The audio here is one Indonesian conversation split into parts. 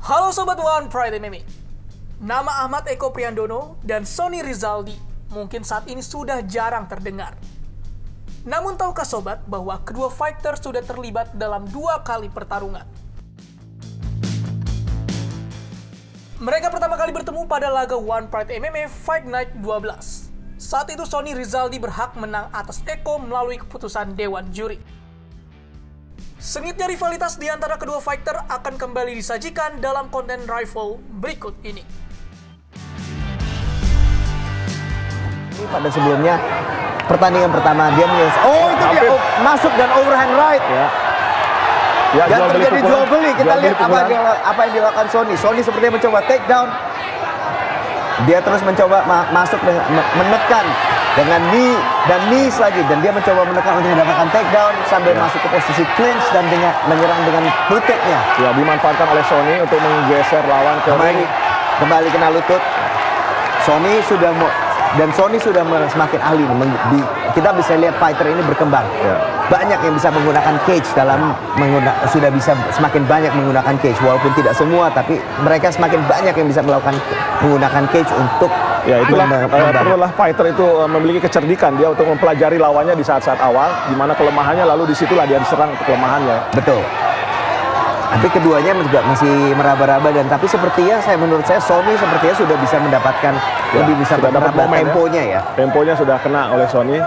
Halo Sobat One Pride MMA. Nama Ahmad Eko Priandono dan Sony Rizaldi mungkin saat ini sudah jarang terdengar. Namun tahukah Sobat bahwa kedua fighter sudah terlibat dalam 2 kali pertarungan? Mereka pertama kali bertemu pada laga One Pride MMA Fight Night 12. Saat itu Sony Rizaldi berhak menang atas Eko melalui keputusan Dewan Juri. Sengitnya rivalitas di antara kedua fighter akan kembali disajikan dalam konten Rival berikut ini. Pada sebelumnya, pertandingan pertama dia itu dia masuk dan overhand right. Ya, dan terjadi jual beli. Kita lihat apa yang dilakukan Sony. Sony sepertinya mencoba take down. Dia terus mencoba masuk dengan menekan dengan knee dan knees lagi, dan dia mencoba menekan untuk mendapatkan take down sambil masuk ke posisi clinch dan dengan menyerang dengan lututnya. Ya, dimanfaatkan oleh Sony untuk menggeser lawan ke kembali kena lutut. Sony sudah semakin ahli. Kita bisa lihat fighter ini berkembang. Banyak yang bisa menggunakan cage sudah bisa semakin banyak menggunakan cage, walaupun tidak semua, tapi mereka semakin banyak yang bisa menggunakan cage untuk perlulah fighter itu memiliki kecerdikan dia untuk mempelajari lawannya di saat-saat awal, di mana kelemahannya, lalu disitulah dia diserang kelemahannya. Betul. Tapi keduanya juga masih meraba-raba, dan tapi menurut saya Sony sepertinya sudah bisa mendapatkan lebih bisa dapat temponya ya. Temponya sudah kena oleh Sony.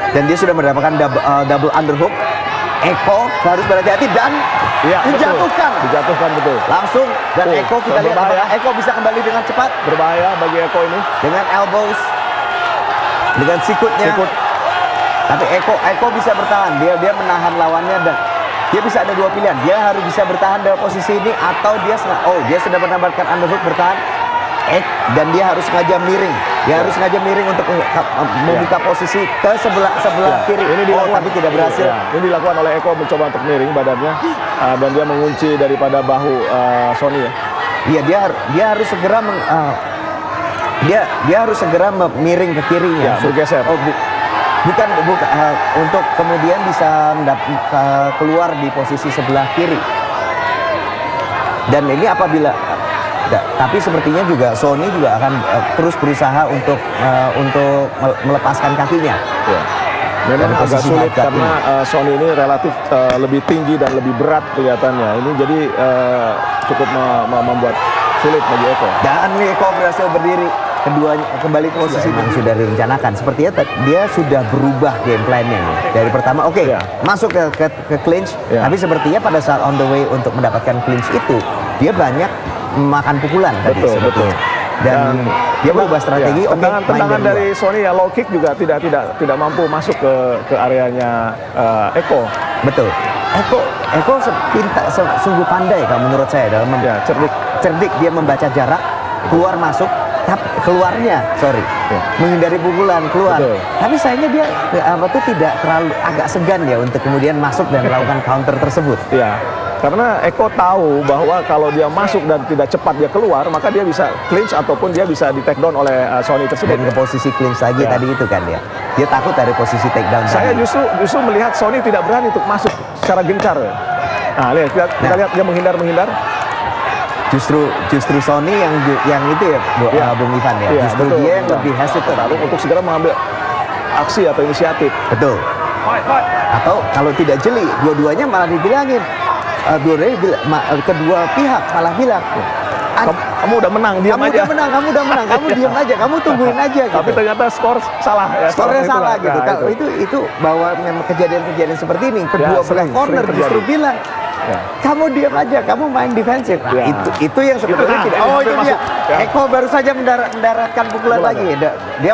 Dan dia sudah mendapatkan double underhook. Eko harus berhati-hati dan dijatuhkan betul. Langsung dan Eko kita lihat apakah Eko bisa kembali dengan cepat. Berbahaya bagi Eko ini dengan elbows, dengan sikutnya. Tapi Eko bisa bertahan. Dia menahan lawannya dan dia bisa ada 2 pilihan. Dia harus bisa bertahan dalam posisi ini, atau dia sudah mendapatkan underhook bertahan. Dan dia harus sengaja miring. Dia harus sengaja miring untuk membuka posisi ke sebelah kiri. Ini tapi tidak berhasil. Ini dilakukan oleh Eko, mencoba untuk miring badannya dan dia mengunci daripada bahu Sony ya. Iya, dia harus segera dia harus segera miring ke kirinya. Bergeser. Bukan untuk kemudian bisa keluar di posisi sebelah kiri. Dan ini tapi sepertinya juga Sony juga akan terus berusaha untuk melepaskan kakinya. Memang agak sulit karena Sony ini relatif lebih tinggi dan lebih berat kelihatannya. Ini jadi cukup membuat sulit bagi Eko. Dan Eko berhasil berdiri. Keduanya kembali ke posisi yang sudah direncanakan. Sepertinya dia sudah berubah game plan-nya nih. Dari pertama masuk ke clinch, tapi sepertinya pada saat on the way untuk mendapatkan clinch itu dia banyak makan pukulan tadi sebetulnya. Dan dia berubah strategi. Tendangan dari Sony low kick juga tidak mampu masuk ke areanya Eko. Betul. Eko sungguh pandai kalau menurut saya dalam cerdik dia membaca jarak, keluar masuk. Menghindari pukulan keluar. Betul. Tapi sayangnya dia tidak terlalu agak segan ya untuk kemudian masuk dan melakukan counter tersebut. Iya. Karena Eko tahu bahwa kalau dia masuk dan tidak cepat dia keluar, maka dia bisa clinch ataupun dia bisa di take down oleh Sony tersebut. Dan ke posisi clinch lagi tadi itu kan ya. Dia takut dari posisi take down. Saya justru melihat Sony tidak berani untuk masuk secara gencar. Nah, lihat kita lihat dia menghindar. Justru Sony yang itu ya, Bung Ivan ya. Justru dia yang lebih hesitant untuk segera mengambil aksi atau inisiatif. Betul. Atau kalau tidak jeli, dua-duanya malah dibilangin. Kedua pihak malah bilang, kamu udah menang, diam aja. Kamu udah menang, kamu diam aja, kamu tungguin aja. Tapi ternyata skor salah. Skornya salah gitu. Kalau itu bahwa kejadian-kejadian seperti ini, kedua belah corner justru bilang, kamu diam aja, kamu main defensif. Itu yang sebenarnya tidak. Itu dia. Eko baru saja mendaratkan pukulan lagi. Dia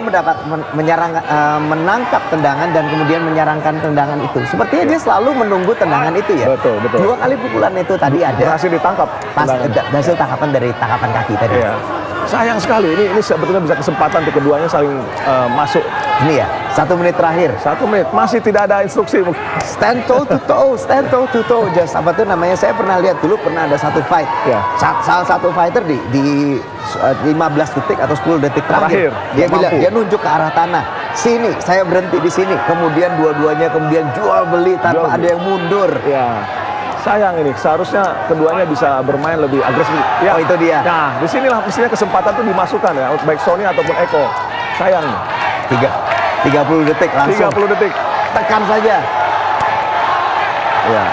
menangkap tendangan dan kemudian menyerangkan tendangan itu. Sepertinya dia selalu menunggu tendangan itu ya. Betul. 2 kali pukulan itu tadi ada. Berhasil ditangkap. Hasil tangkapan dari tangkapan kaki tadi. Sayang sekali, ini sebetulnya bisa kesempatan untuk keduanya saling masuk. Ini ya, 1 menit terakhir. 1 menit, masih tidak ada instruksi. Stand toe to toe. Just apa tuh namanya? Saya pernah lihat dulu, pernah ada satu fight. Salah satu fighter di 15 detik atau 10 detik terakhir. Dia nunjuk ke arah tanah. Sini, saya berhenti di sini. Kemudian dua-duanya jual beli tanpa ada yang mundur. sayang ini. Seharusnya keduanya bisa bermain lebih agresif. Oh, itu dia. Nah, disinilah mestinya kesempatan tuh dimasukkan ya, baik Sony ataupun Eko. Sayang. 30 detik langsung. 30 detik. Tekan saja. Ya.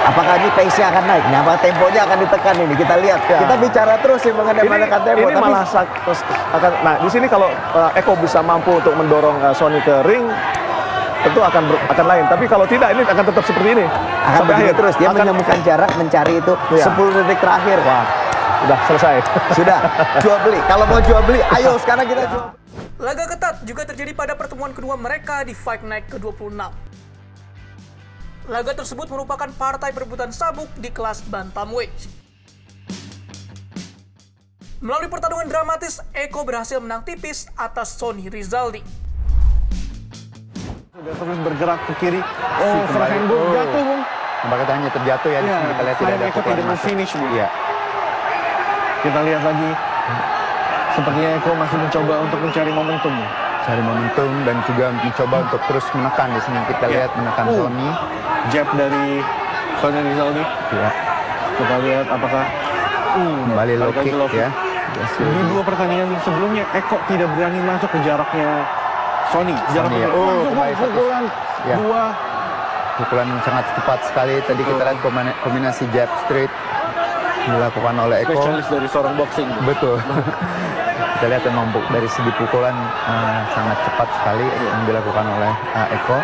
Apakah ini pace-nya akan naik? Nah, apa temponya akan ditekan ini? Kita lihat. Ya. Kita bicara terus sih mengenai menekan tempo. Ini malah akan. Nah, di sini kalau Eko bisa mampu untuk mendorong Sony ke ring, tentu akan lain. Tapi kalau tidak, ini akan tetap seperti ini. Akan begitu terus. Dia menemukan jarak, mencari itu 10 detik terakhir. Wah, udah selesai. Sudah. Jual beli. Kalau mau jual beli, ayo sekarang kita jual. Laga ketat juga terjadi pada pertemuan kedua mereka di Fight Night ke-26. Laga tersebut merupakan partai perebutan sabuk di kelas bantamweight. Melalui pertarungan dramatis, Eko berhasil menang tipis atas Sony Rizaldi. Sudah terus bergerak ke kiri. Serang jatuh, Bung. Nampaknya hanya terjatuh ya. Ya, kita lihat tidak ada Eko tidak finish, Bung. Iya. Kita lihat lagi. Sepertinya Eko masih mencoba untuk mencari momentum. Cari momentum dan juga mencoba untuk terus menekan di sini. Kita lihat menekan Sony. Jab dari Sony Rizaldi. Ya. Kita lihat apakah Kembali low kick ya. Di dua pertandingan sebelumnya Eko tidak berani masuk ke jaraknya Sony. Jaraknya pukulan Ya. dua. Pukulan sangat tepat sekali. Tadi kita lihat kombinasi jab straight dilakukan oleh Eko. Spesialis dari seorang boxing. Betul. Kita lihat memang dari segi pukulan sangat cepat sekali yang dilakukan oleh Eko.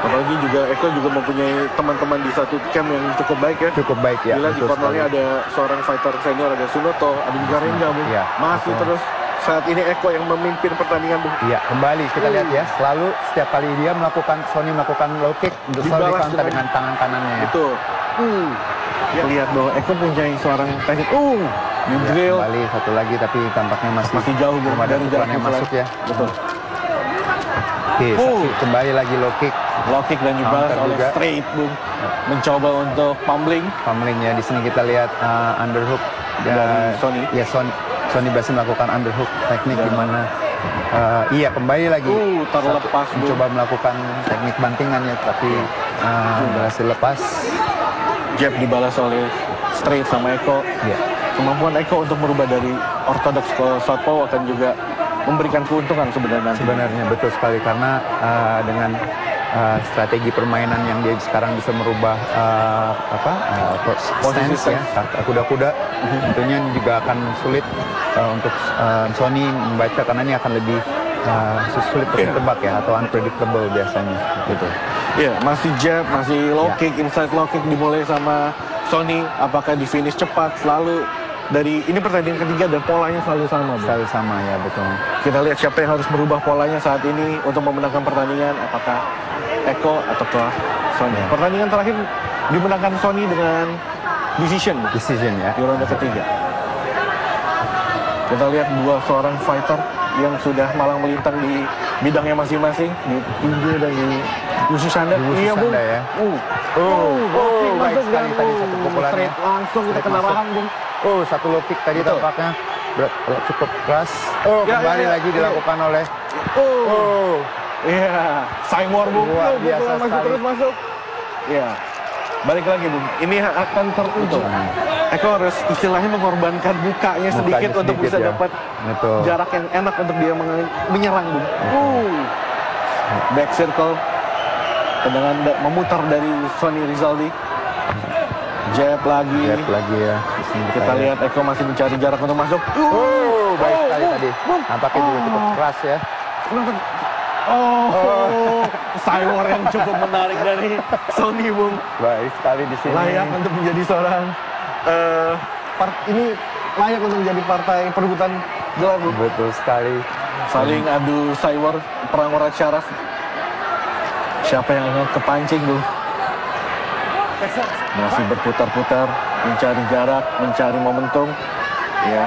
Apalagi juga Eko juga mempunyai teman-teman di satu camp yang cukup baik ya. Cukup baik ya. Bila di cornernya ada seorang fighter senior, ada Sunoto, ada juga Rengga, Bung. Ya, masih betul. terus saat ini Eko yang memimpin pertandingan, Bung. Iya, kembali kita lihat ya. Selalu setiap kali dia Sony melakukan low kick, selalu di counter dengan tangan kanannya ya. Betul. Ya. Lihat bahwa Eko mempunyai seorang teknik. Ya, drill. kembali satu lagi tapi tampaknya masih jauh, Bung, belum ada dari pukulan jarak yang masuk ya. Betul. Oke, kembali lagi low kick. Low kick dan dibalas Counter oleh juga. straight, Bung. Mencoba untuk pummeling. Pummeling ya. Di sini kita lihat underhook Dari Sony. Ya, Sony berhasil melakukan underhook teknik di mana iya kembali lagi terlepas, Bung. mencoba melakukan teknik bantingannya tapi berhasil lepas. Jab dibalas oleh straight sama Eko. Ya. Kemampuan Eko untuk merubah dari ortodoks ke southpaw akan juga memberikan keuntungan sebenarnya. Sebenarnya betul sekali karena dengan strategi permainan yang dia sekarang bisa merubah stance ya, kuda-kuda. Tentunya ini juga akan sulit untuk Sony membaca karena ini akan lebih sulit untuk ditebak ya atau unpredictable biasanya gitu. Iya, masih jab, masih low kick, inside low kick dimulai sama Sony. Apakah di finish cepat selalu dari ini pertandingan ketiga dan polanya selalu sama, Bro. Selalu sama ya, betul. Kita lihat siapa yang harus merubah polanya saat ini untuk memenangkan pertandingan, apakah Eko atau Sony. Ya. Pertandingan terakhir dimenangkan Sony dengan decision ya. di ronde ketiga. Kita lihat seorang fighter yang sudah malang melintang di bidangnya masing-masing, di tinju dan di Wushu Sanda. Iya, Bung. Ya. Baik Masuk sekali tadi satu pukulannya. Straight langsung kita kena rahang, Bung. Satu low kick tadi tampaknya cukup keras. Kembali lagi dilakukan oleh Iya, Seymour, Bung. Luar biasa sekali. Terus masuk. Iya. Balik lagi, Bung. Ini akan terukur. Eko harus istilahnya mengorbankan mukanya sedikit untuk bisa ya. dapat Betul. jarak yang enak untuk dia menyerang, Bung. Back circle. Tendangan memutar dari Sony Rizaldi. Jab lagi ya. Kita lihat Eko masih mencari jarak untuk masuk. Baik sekali tadi. Nampaknya juga cukup keras ya. Seymour yang cukup menarik dari Sony, Bung. Baik sekali di sini. Layak untuk menjadi seorang ini layak untuk menjadi partai perebutan gelar, Bung. Betul sekali. Saling adu Seymour, perang urat syaraf. Siapa yang akan kepancing, Bung? Masih berputar-putar, mencari jarak, mencari momentum. Ya.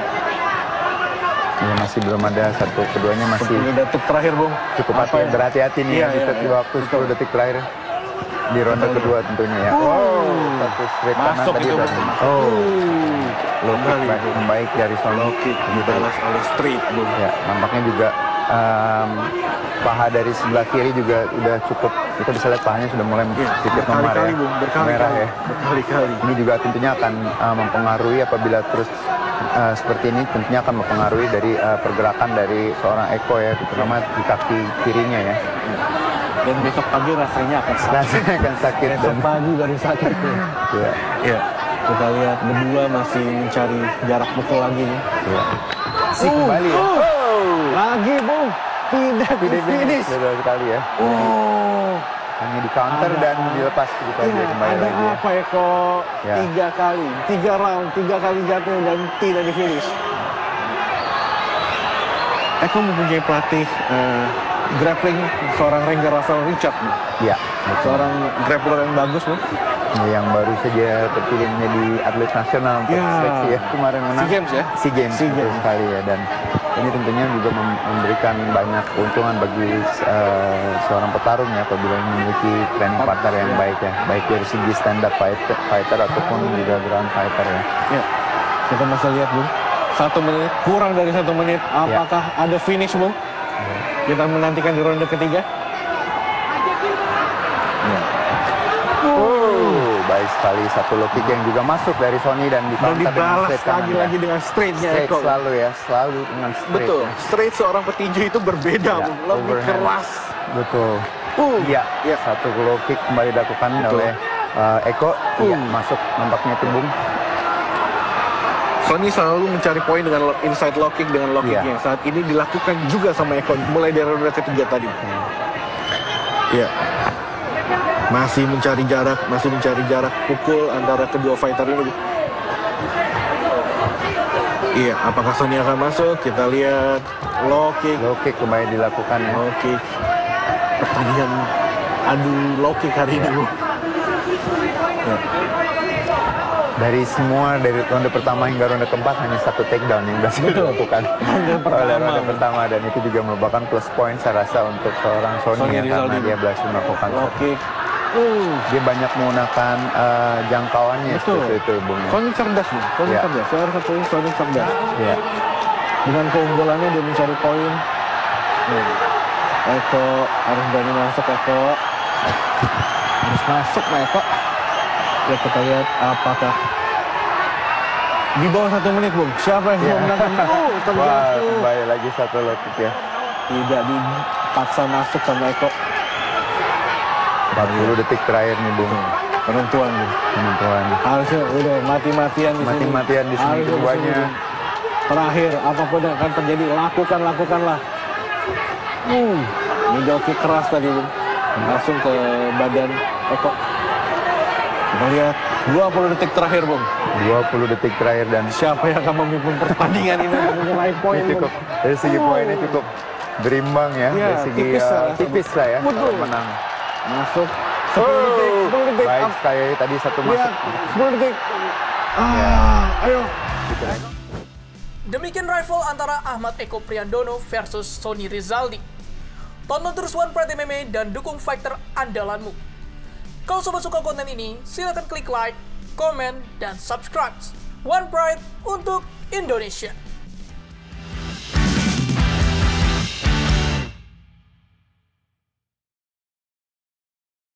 Ya, masih belum ada keduanya masih 10 detik terakhir, Bung. Cukup berhati-hati nih di waktu 10 detik terakhir di ronde kedua tentunya ya. Satu straight kanan masuk tadi itu, berarti. Low kick baik dari Sony. Low kick dibalas oleh straight, Bung. Ya, nampaknya juga paha dari sebelah kiri juga udah cukup, kita bisa lihat pahanya sudah mulai sedikit memar ya, merah ya. Berkali-kali. Ini juga tentunya akan mempengaruhi apabila terus seperti ini, tentunya akan mempengaruhi dari pergerakan dari seorang Eko ya, terutama di kaki kirinya ya. Dan besok pagi rasanya akan sakit. Rasanya akan sakit. Besok pagi baru sakit tuh. Iya. Iya. Kita lihat berdua masih mencari jarak pukul lagi nih. Iya. Kembali ya. Lagi, Bung. Tidak finish. Betul sekali ya. Hanya di counter dan dilepas gitu aja kembali ada lagi ya. apa ya kok? Ya. 3 kali, 3 round, 3 kali jatuh dan tidak di finish. Eko mempunyai pelatih grappling seorang Ranger Russell Richard. Iya. Seorang grappler yang bagus, Bu. Yang baru saja terpilih menjadi atlet nasional untuk seleksi ya, kemarin menang SEA Games ya? SEA Games, betul sekali ya, dan ini tentunya juga memberikan banyak keuntungan bagi seorang petarung ya apabila memiliki training partner yang baik ya, baik dari segi stand up fighter ataupun juga ground fighter ya. Ya. Kita masih lihat, Bung. 1 menit, kurang dari 1 menit. Apakah ada finish, Bung? Kita menantikan di ronde ketiga. Baik sekali, satu low kick yang juga masuk dari Sony dan dibalas lagi dengan straightnya Eko. Selalu ya, selalu dengan straight. Betul, straight seorang petinju itu berbeda, Ya, Bung. Lebih keras. Betul. Iya, satu low kick kembali dilakukan oleh Eko. Iya, masuk nampaknya itu, Bung. Sony selalu mencari poin dengan inside low kick dengan low kicknya. Saat ini dilakukan juga sama Eko mulai dari ronde ketiga tadi. Iya. Masih mencari jarak pukul antara kedua fighter ini. Iya, apakah Sony akan masuk? Kita lihat low kick. Low kick kembali dilakukan ya. Low kick. Pertandingan adu low kick hari ini, Bu. Ya. Dari ronde pertama hingga ronde keempat hanya 1 takedown yang berhasil dilakukan oleh ronde pertama, dan itu juga merupakan plus point saya rasa untuk seorang Sony ya, karena dia berhasil melakukan low kick. Dia banyak menggunakan jangkauannya seperti itu, Bung. Sony cerdas, Bung. Sony cerdas. Saya rasa Sony cerdas. Iya. Dengan keunggulannya dia mencari poin. Eko harus berani masuk, Eko. Harus masuk, Eko. Ya, kita lihat apakah di bawah 1 menit, Bung. Siapa yang memenangkan? Terjatuh. Wah, kembali lagi 1 low kick ya. Tidak dipaksa masuk sama Eko. 40 detik terakhir nih, Bung. Penentuan, Bung. Penentuan. Harusnya udah mati-matian di sini. Mati-matian di sini keduanya. Terakhir, apapun yang akan terjadi, lakukanlah. Ini joki keras tadi, Bung. Langsung ke badan Eko. Kita lihat 20 detik terakhir, Bung. 20 detik terakhir, dan siapa yang akan memimpin pertandingan ini untuk meraih poin? Cukup, dari segi poinnya cukup berimbang ya, dari segi tipis lah ya. Betul. Menang. Masuk 10 detik. Baik sekali tadi satu masuk. 10 detik. Ayo. Demikian rival antara Ahmad Eko Priandono versus Sony Rizaldi. Tonton terus One Pride MMA dan dukung fighter andalanmu. Kalau sobat suka konten ini, silakan klik like, komen, dan subscribe. One Pride untuk Indonesia.